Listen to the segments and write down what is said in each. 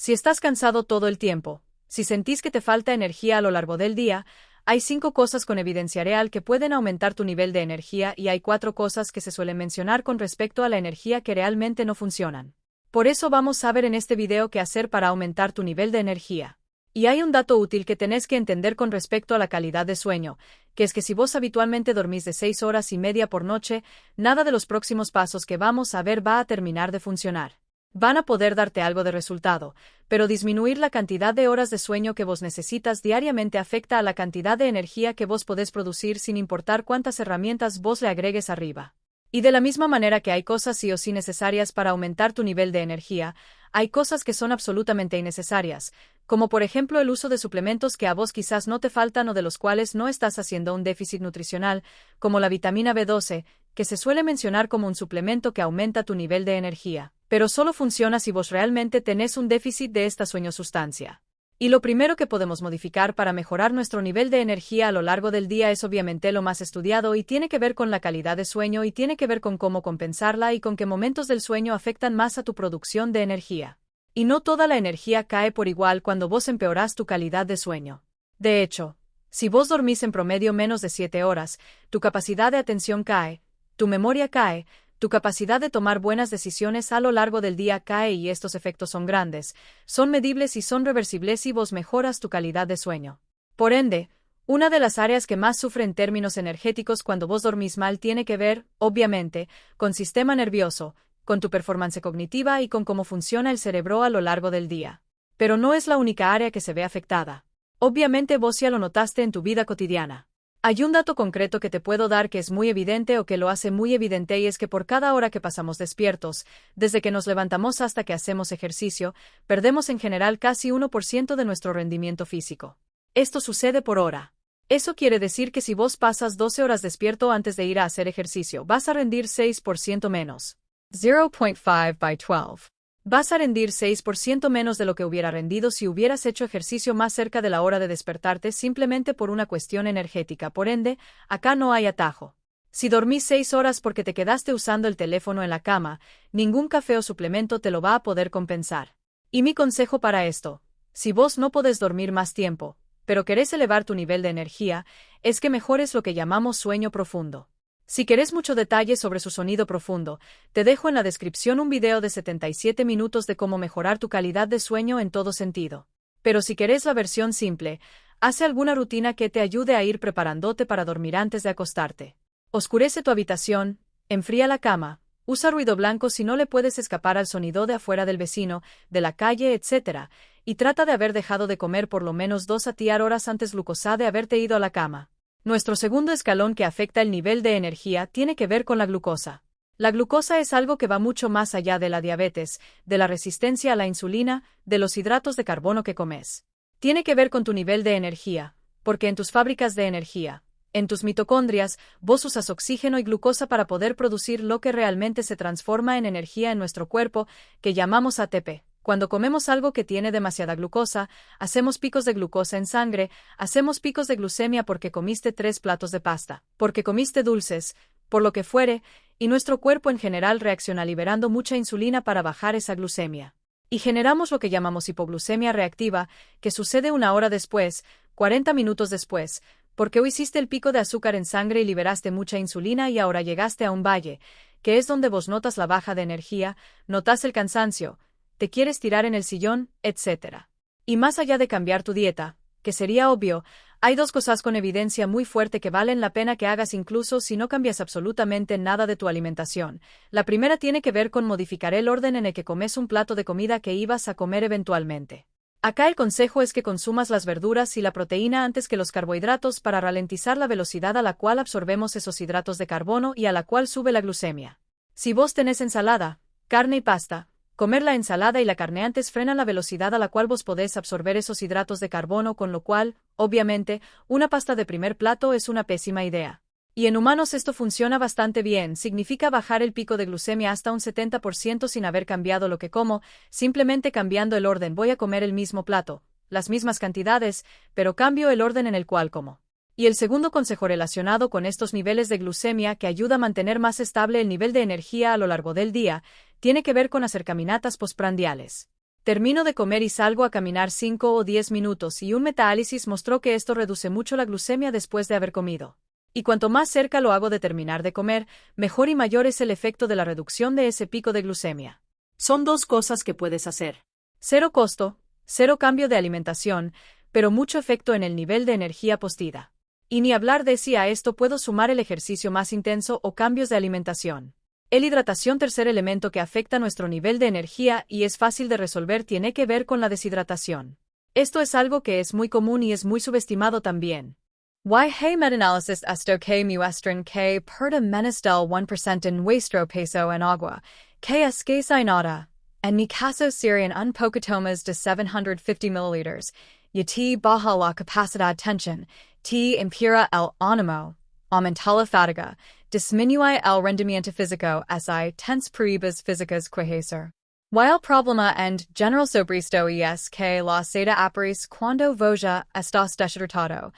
Si estás cansado todo el tiempo, si sentís que te falta energía a lo largo del día, hay 5 cosas con evidencia real que pueden aumentar tu nivel de energía y hay 4 cosas que se suelen mencionar con respecto a la energía que realmente no funcionan. Por eso vamos a ver en este video qué hacer para aumentar tu nivel de energía. Y hay un dato útil que tenés que entender con respecto a la calidad de sueño, que es que si vos habitualmente dormís de 6 horas y media por noche, nada de los próximos pasos que vamos a ver va a terminar de funcionar. Van a poder darte algo de resultado, pero disminuir la cantidad de horas de sueño que vos necesitas diariamente afecta a la cantidad de energía que vos podés producir sin importar cuántas herramientas vos le agregues arriba. Y de la misma manera que hay cosas sí o sí necesarias para aumentar tu nivel de energía, hay cosas que son absolutamente innecesarias, como por ejemplo el uso de suplementos que a vos quizás no te faltan o de los cuales no estás haciendo un déficit nutricional, como la vitamina B12, que se suele mencionar como un suplemento que aumenta tu nivel de energía, pero solo funciona si vos realmente tenés un déficit de esta sueño-sustancia. Y lo primero que podemos modificar para mejorar nuestro nivel de energía a lo largo del día es obviamente lo más estudiado y tiene que ver con la calidad de sueño y tiene que ver con cómo compensarla y con qué momentos del sueño afectan más a tu producción de energía. Y no toda la energía cae por igual cuando vos empeorás tu calidad de sueño. De hecho, si vos dormís en promedio menos de 7 horas, tu capacidad de atención cae, tu memoria cae, tu capacidad de tomar buenas decisiones a lo largo del día cae y estos efectos son grandes, son medibles y son reversibles si vos mejoras tu calidad de sueño. Por ende, una de las áreas que más sufre en términos energéticos cuando vos dormís mal tiene que ver, obviamente, con sistema nervioso, con tu performance cognitiva y con cómo funciona el cerebro a lo largo del día. Pero no es la única área que se ve afectada. Obviamente vos ya lo notaste en tu vida cotidiana. Hay un dato concreto que te puedo dar que es muy evidente o que lo hace muy evidente y es que por cada hora que pasamos despiertos, desde que nos levantamos hasta que hacemos ejercicio, perdemos en general casi 1% de nuestro rendimiento físico. Esto sucede por hora. Eso quiere decir que si vos pasas 12 horas despierto antes de ir a hacer ejercicio, vas a rendir 6% menos. 0.5 by 12. Vas a rendir 6% menos de lo que hubiera rendido si hubieras hecho ejercicio más cerca de la hora de despertarte simplemente por una cuestión energética. Por ende, acá no hay atajo. Si dormís 6 horas porque te quedaste usando el teléfono en la cama, ningún café o suplemento te lo va a poder compensar. Y mi consejo para esto, si vos no podés dormir más tiempo, pero querés elevar tu nivel de energía, es que mejores lo que llamamos sueño profundo. Si querés mucho detalle sobre su sonido profundo, te dejo en la descripción un video de 77 minutos de cómo mejorar tu calidad de sueño en todo sentido. Pero si querés la versión simple, hace alguna rutina que te ayude a ir preparándote para dormir antes de acostarte. Oscurece tu habitación, enfría la cama, usa ruido blanco si no le puedes escapar al sonido de afuera del vecino, de la calle, etc. Y trata de haber dejado de comer por lo menos 2 a 3 horas antes glucosa de haberte ido a la cama. Nuestro segundo escalón que afecta el nivel de energía tiene que ver con la glucosa. La glucosa es algo que va mucho más allá de la diabetes, de la resistencia a la insulina, de los hidratos de carbono que comes. Tiene que ver con tu nivel de energía, porque en tus fábricas de energía, en tus mitocondrias, vos usas oxígeno y glucosa para poder producir lo que realmente se transforma en energía en nuestro cuerpo, que llamamos ATP. Cuando comemos algo que tiene demasiada glucosa, hacemos picos de glucosa en sangre, hacemos picos de glucemia porque comiste 3 platos de pasta, porque comiste dulces, por lo que fuere, y nuestro cuerpo en general reacciona liberando mucha insulina para bajar esa glucemia. Y generamos lo que llamamos hipoglucemia reactiva, que sucede 1 hora después, 40 minutos después, porque hoy hiciste el pico de azúcar en sangre y liberaste mucha insulina y ahora llegaste a un valle, que es donde vos notas la baja de energía, notas el cansancio, te quieres tirar en el sillón, etc. Y más allá de cambiar tu dieta, que sería obvio, hay 2 cosas con evidencia muy fuerte que valen la pena que hagas incluso si no cambias absolutamente nada de tu alimentación. La primera tiene que ver con modificar el orden en el que comes un plato de comida que ibas a comer eventualmente. Acá el consejo es que consumas las verduras y la proteína antes que los carbohidratos para ralentizar la velocidad a la cual absorbemos esos hidratos de carbono y a la cual sube la glucemia. Si vos tenés ensalada, carne y pasta, comer la ensalada y la carne antes frena la velocidad a la cual vos podés absorber esos hidratos de carbono, con lo cual, obviamente, una pasta de primer plato es una pésima idea. Y en humanos esto funciona bastante bien, significa bajar el pico de glucemia hasta un 70% sin haber cambiado lo que como, simplemente cambiando el orden. Voy a comer el mismo plato, las mismas cantidades, pero cambio el orden en el cual como. Y el segundo consejo relacionado con estos niveles de glucemia que ayuda a mantener más estable el nivel de energía a lo largo del día, tiene que ver con hacer caminatas postprandiales. Termino de comer y salgo a caminar 5 o 10 minutos y un metaanálisis mostró que esto reduce mucho la glucemia después de haber comido. Y cuanto más cerca lo hago de terminar de comer, mejor y mayor es el efecto de la reducción de ese pico de glucemia. Son dos cosas que puedes hacer. Cero costo, cero cambio de alimentación, pero mucho efecto en el nivel de energía postida. Y ni hablar de si a esto puedo sumar el ejercicio más intenso o cambios de alimentación. La hidratación, tercer elemento que afecta nuestro nivel de energía y es fácil de resolver, tiene que ver con la deshidratación. Esto es algo que es muy común y es muy subestimado también. Y hay metaanálisis esto que muestran que perda menos del 1% en nuestro peso en agua, que es casi nada. En mi caso serían un poquito más de 750 mililitros, y te baja la capacidad tensión, te empeora el ánimo, aumenta la fatiga, disminuye el rendimiento físico, si tens pruebas físicas que y el problema en general sobre esto es que la seda aparece cuando voya estás deshidratado,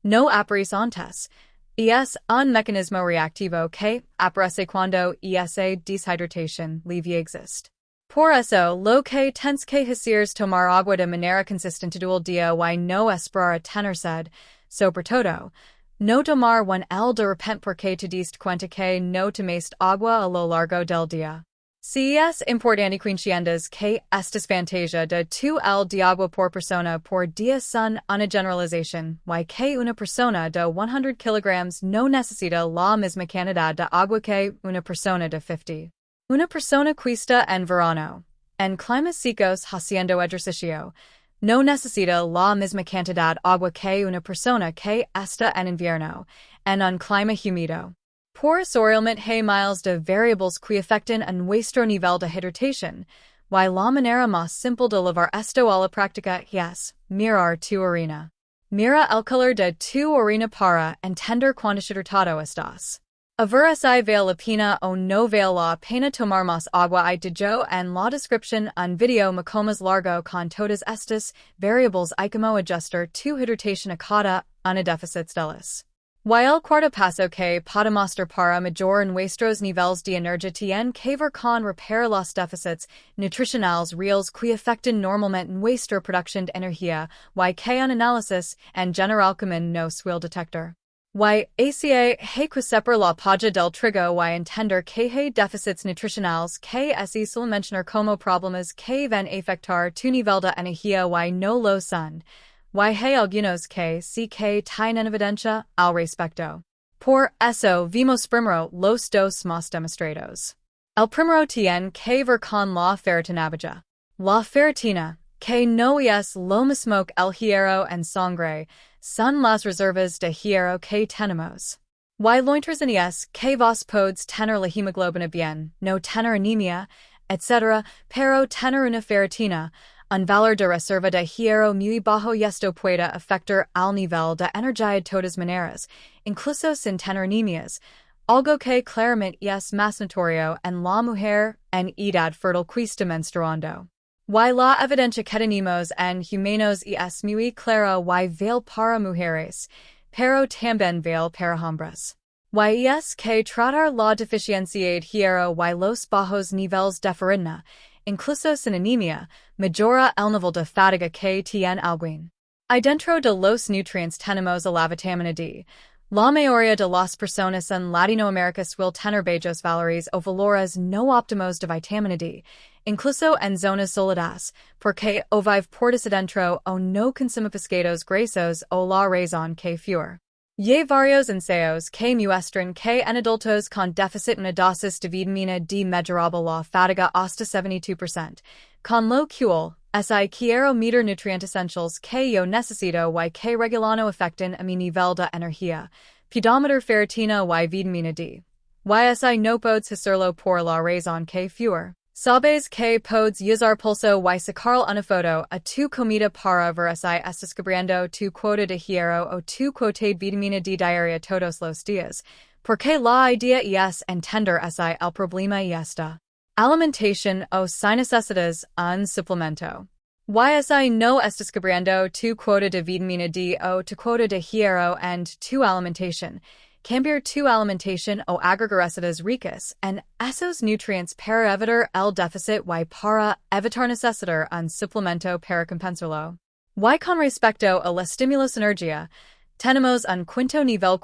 no aparece antes, y es un mecanismo reactivo que aparece cuando esa deshidratación leve existe. Por eso, lo que tens que hacer es tomar agua de manera consistente todo el día y no esperar a tener sed, sobre todo. No tomar one el de repente porque te diste cuenta que no tomaste agua a lo largo del día. Si es importante que entiendas que estas fantasía de tu el de agua por persona por día son una generalización, y que una persona de 100 kilogramos no necesita la misma cantidad de agua que una persona de 50. Una persona que está en verano, en climas secos haciendo ejercicio, no necesita la misma cantidad de agua que una persona que está en invierno, en un clima húmedo. Por eso realmente hay miles de variables que afectan a nuestro nivel de hidratación, y la manera más simple de llevar esto a la práctica es mirar tu orina. Mira el color de tu orina para entender cuán deshidratado estás. A ver si vale la pena o no vale la pena tomar más agua. Y dejo en la descripción un video mucho más largo con todas estas variables y cómo ajustar tu hidratación a cada una déficits delas. Y el cuarto paso que podemos dar para mejorar nuestros niveles de energía tiene que ver con reparar los déficits nutricionales reales que afectan normalmente nuestra producción de energía, y que un análisis en general común no suele detectar. Y ACA hay que separar la paja del trigo y entender que hay déficits nutricionales que es solo mencionar como problemas que van a afectar tu nivel de energía y no lo son. Y hay algunos que sí que tienen evidencia al respecto. Por eso vimos primero los dos más demostrados. El primero tiene que ver con la ferritina baja. La ferritina, que no es lo mismo que el hierro en sangre, son las reservas de hierro que tenemos. Y lo interesante es que vos podés tener la hemoglobina bien, no tener anemia, etc., pero tener una ferritina, un valor de reserva de hierro muy bajo, y esto puede afectar al nivel de energía de todas maneras, incluso sin tener anemias, algo que claramente es más notorio en la mujer en edad fértil que está menstruando. Y la evidencia que tenemos en humanos es muy clara y vale para mujeres, pero también vale para hombres. Y es que tratar la deficiencia de hierro y los bajos niveles de ferritina, incluso sin anemia, mejora el nivel de fatiga que tiene alguien. Y dentro de los nutrientes tenemos a la vitamina D. La mayoría de las personas en Latinoamérica suelen tener bajos valores o valores no óptimos de vitamina D, incluso en zonas soleadas, porque o vive por desadentro o no consume pescados grasos o la razón que fuer. Y varios ensayos que muestran que en adultos con déficit una dosis de vitamina D mejoraba la fatiga hasta 72%, con lo cual si quiero medir nutrientes esenciales que yo necesito y que regulano afectan a mi nivel de energía, podemos ferritina y vitamina D. Y si no puedes hacerlo por la razón que fuer. Sabes que puedes usar pulso y sacar una foto a tu comida para ver si estás cubriendo tu cuota de hierro o tu cuota de vitamina D diaria todos los días, porque la idea es entender si el problema está. Alimentación o si necesitas un suplemento. Y si no estás cubriendo tu cuota de vitamina D o tu cuota de hierro en tu alimentación, cambiar tu alimentación o agregar ricas en esos nutrientes para evitar el déficit y para evitar necesitar un suplemento para compensarlo. Y con respecto a los estímulos energía, tenemos un quinto nivel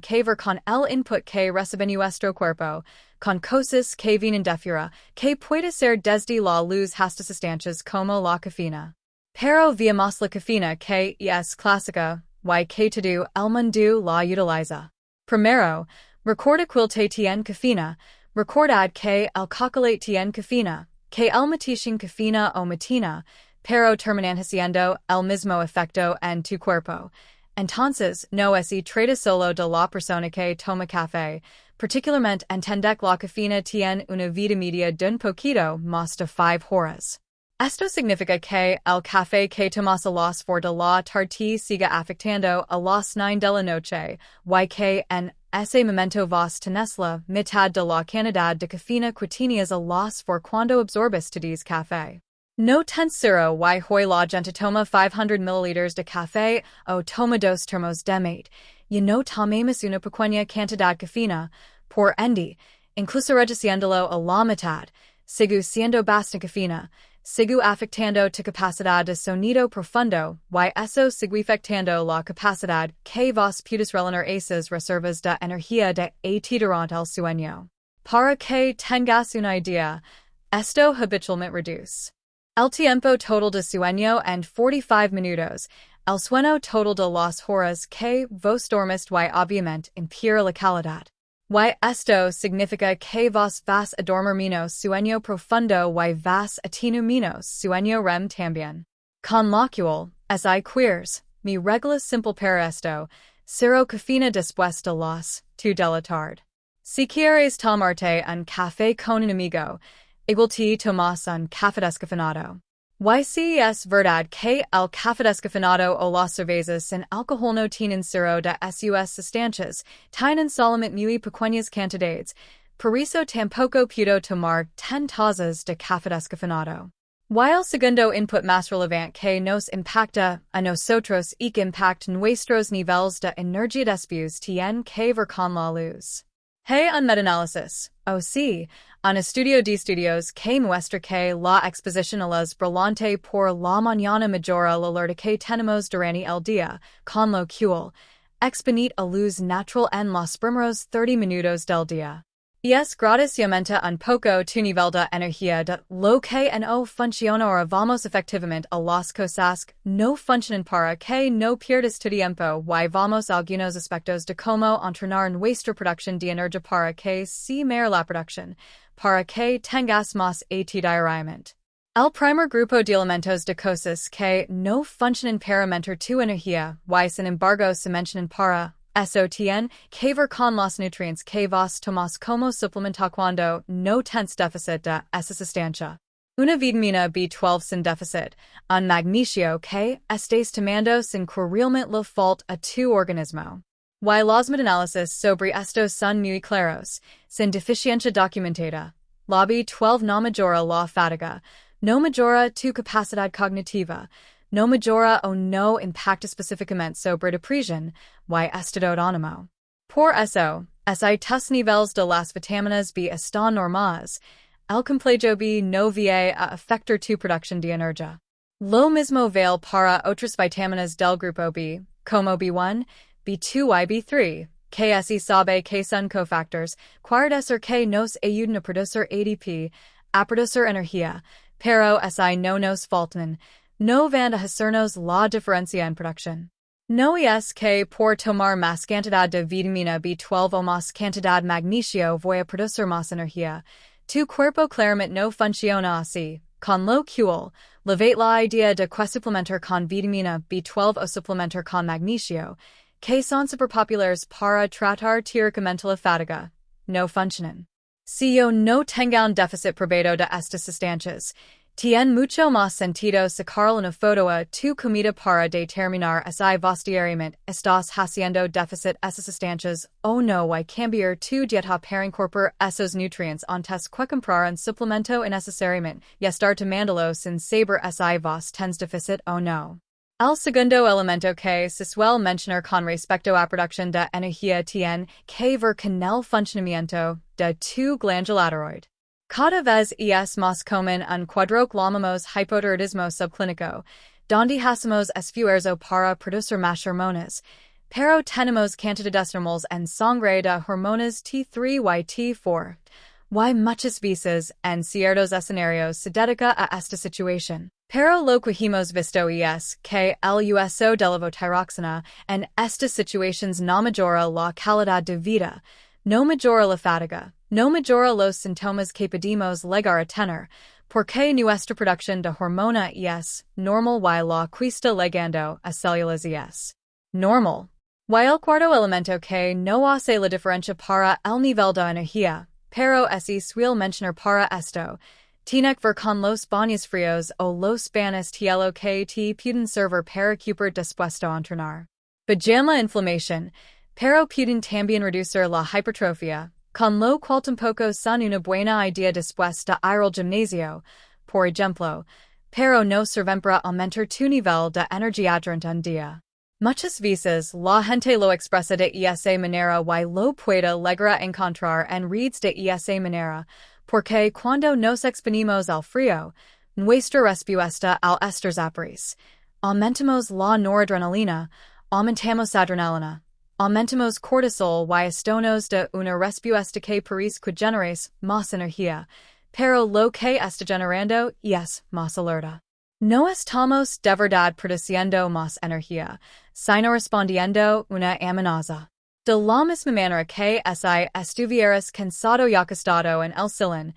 que ver con el input que recibe nuestro cuerpo, con cosas que vienen de fuera, que puede ser desde la luz hasta sustancias como la cafeína. Pero veamos la cafeína que es clásica, y que todo el mundo la utiliza. Primero, recuerda que tiene cafeína, recordad que el chocolate tiene cafeína, que el mate sin cafeína o matina, pero terminan haciendo el mismo efecto en tu cuerpo. Entonces, no se trata solo de la persona que toma café, particularmente entender que la cafeína tiene una vida media de un poquito más de 5 horas. Esto significa que el café que tomas a las 4 de la tarde sigue afectando a las 9 de la noche, y que en ese momento vas tenés la mitad de la cantidad de cafeína que tenías a las 4 cuando absorbes todis café. No ten cero y hoy la gente toma 500 mililitros de café o toma 2 termos de mate, y no tomemos una pequeña cantidad cafeína, por ende, incluso reduciéndolo a la mitad, sigue siendo bastante cafeína, sigue afectando tu capacidad de sonido profundo, y eso sigue afectando la capacidad que vos puedes rellenar esas reservas de energía de ti durante el sueño. Para que tengas una idea, esto habitualmente reduce el tiempo total de sueño en 45 minutos, el sueño total de las horas que vos dormiste y obviamente empeora la calidad. Y esto significa que vos vas a dormir menos sueño profundo y vas a tener menos sueño REM también. Con lo cual, hay queers, mi regla simple para esto, cero cafeína después de las 2 de la tarde. Si quieres tomarte un café con un amigo, igual te tomas un café descafeinado. Y si es verdad que el café descafeinado o las cervezas sin alcohol no tienen cero de sus sustancias, tienen solamente muy pequeñas cantidades, por eso tampoco puedo tomar 10 tazas de café descafeinado. Y el segundo input más relevante que nos impacta a nosotros y que impacta nuestros niveles de energía después tiene que ver con la luz. Hay un metaanálisis, o sí, un estudio de estudios que muestra que la exposición a luz brillante por la mañana mejora la alerta que tenemos durante el día, con lo cual, exponed a luz natural en los primeros 30 minutos del día. Y es gradualmente un poco tu nivel de energía de lo que no funciona ahora vamos efectivamente a las cosas que no funcionan para que no pierdas tu tiempo y vamos a algunos aspectos de cómo entrenar nuestra producción de energía para que se mejore la producción, para que tengas más diariamente. El primer grupo de elementos de cosas que no funcionan para aumentar tu energía y sin embargo se mencionan para eso tiene que ver con los nutrientes que vos tomas como suplemento cuando no tienes déficit de esa sustancia. Una vitamina B12 sin déficit, un magnesio que estés tomando sin que realmente le falte a tu organismo. Y los metaanálisis sobre estos son muy claros, sin deficiencia documentada. La B12 no mejora la fatiga, no mejora tu capacidad cognitiva, no mejora o no impacta específicamente sobre depresión y estado de ánimo. Por eso, tus niveles de las vitaminas B están normales, el complejo B no va a afectar tu producción de energía. Lo mismo vale para otras vitaminas del grupo B, como B1, B2 y B3, que se sabe que son cofactores, decir que nos ayudan a producir ADP, a producir energía, pero no nos faltan. No van a hacernos la diferencia en producción. No es que por tomar más cantidad de vitamina B12 o más cantidad de magnesio voy a producir más energía. Tu cuerpo claramente no funciona así, con lo cual, levate la idea de que suplementar con vitamina B12 o suplementar con magnesio, que son superpopulares para tratar teóricamente la fatiga, no funcionan. Si yo no tengo un déficit probado de estas sustancias, tiene mucho más sentido sacar una foto a tu comida para determinar si vos diariamente estás haciendo déficit esas sustancias o no y cambiar tu dieta para incorporar esos nutrientes antes que comprar un suplemento innecesariamente y estar tomándolo sin saber si vos tienes déficit o no. El segundo elemento que se suele mencionar con respecto a producción de energía tiene que ver con el funcionamiento de tu glándula tiroide. Cada vez es más común en cuadro que llamamos hipotiroidismo subclínico, donde hacemos esfuerzo para producir más hormonas, pero tenemos cantidades normales en sangre de hormonas T3 y T4. Y muchas veces, en ciertos escenarios, se dedica a esta situación. Pero lo que hemos visto es que el uso de levotiroxina en estas situaciones no mejora la calidad de vida, no mejora la fatiga, no mejora los síntomas que podemos llegar a tener, porque nuestra producción de hormona es normal y la cuesta llegando a células es normal. Y el cuarto elemento que no hace la diferencia para el nivel de energía, pero es suele mencionar para esto, tiene que ver con los baños fríos o los baños hielo que te pueden servir para recuperar después de entrenar. Bajan la inflamación, pero pueden también reducir la hipertrofia, con lo cual tampoco son una buena idea después de ir al gimnasio, por ejemplo, pero no sirven para aumentar tu nivel de energía durante un día. Muchas veces la gente lo expresa de esa manera y lo puede llegar a encontrar en redes de esa manera, porque cuando nos exponemos al frío, nuestra respuesta al estrés aparece. Aumentamos la noradrenalina, aumentamos adrenalina, aumentamos cortisol y esto nos da una respuesta que parece que genera más energía, pero lo que está generando es más alerta. No estamos de verdad produciendo más energía, sino respondiendo una amenaza. De la misma manera que si estuvieras cansado y acostado en el sillón,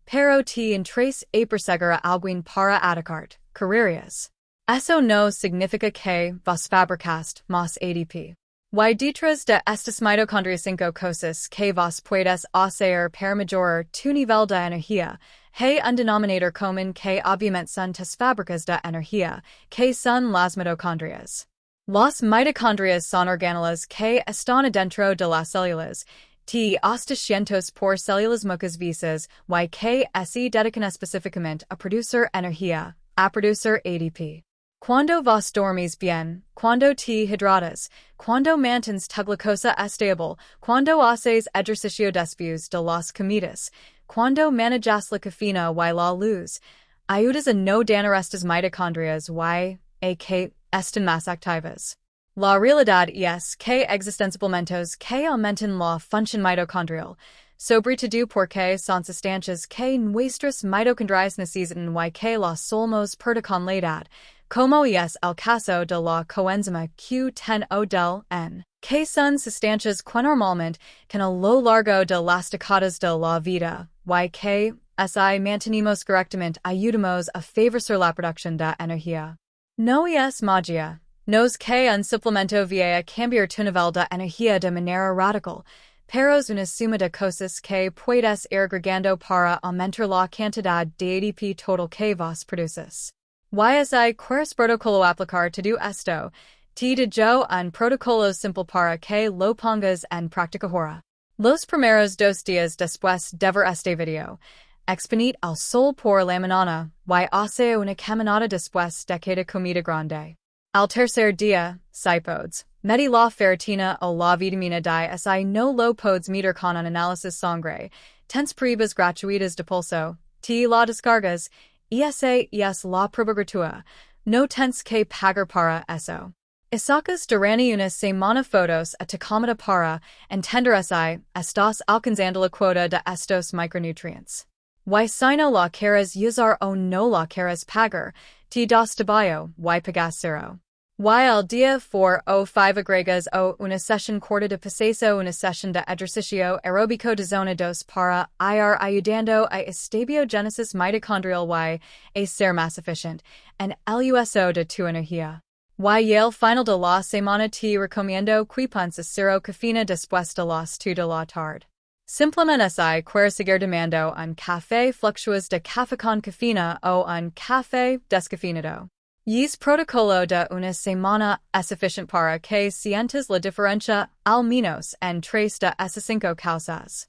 pero te entres a perseguir a alguien para atacarte, correrías. Eso no significa que vos fabricaste más ADP. Y detrás de estas mitocondrias 5 cosas que vos puedes hacer para mejorar tu nivel de energía, hay un denominador común que obviamente son tus fábricas de energía, que son las mitocondrias. Las mitocondrias son organelas que están adentro de las células, te hasta cientos por células muchas veces, y que se dedican específicamente a producir energía, a producir ADP. Cuando vos dormís bien, cuando te hidratas, cuando mantienes tu glucosa estable, cuando haces ejercicio después de las comidas, cuando manejas la cafeína y la luz, ayudas a no dañar estas mitocondrias y a que estén más activas. La realidad es que existen suplementos que aumentan la función mitocondrial, sobre todo porque son sustancias que nuestras mitocondrias necesitan y que las solemos perder con la edad, como es el caso de la coenzima Q10 o del N, que son sustancias que normalmente can a lo largo de las décadas de la vida, y que, si mantenemos correctamente, ayudamos a favorecer la producción de energía. No es magia. Nos que un suplemento va a cambiar tu nivel de energía de manera radical, pero es una suma de cosas que puedes ir agregando para aumentar la cantidad de ADP total que vos produces. YSI quieres protocolo aplicar todo esto, te digo un protocolo simple para que lo pongas en práctica ahora. Los primeros 2 días después de ver este video, exponed al sol por la mañana y hace una caminata después de cada comida grande. Al tercer día, si podes, medi la ferritina o la vitamina D si no lo podes medir con un análisis sangre, tens pruebas gratuitas de pulso, te la descargas, esa es la prueba gratuita, no tens que pagar para eso. Sacas durante una semana fotos a tu comida para entender si estás alcanzando la cuota de estos micronutrientes. Y si no la quieres usar o no la quieres pagar, te das de bio, y pagas cero. Y el día 4 o 5 agregas o una sesión corta de peso una sesión de ejercicio aeróbico de zona 2 para ir ayudando a estabiogénesis mitocondrial y a ser más eficiente en el uso de tu energía. Y el final de la semana te recomiendo que pongas cero cafeína después de las 2 de la tarde. Simplemente si quieres seguir tomando un café fluctuas de café con cafeína o un café descafeinado. Y's protocolo de una semana es suficiente para que sientas la diferencia al menos en 3 de esas 5 causas.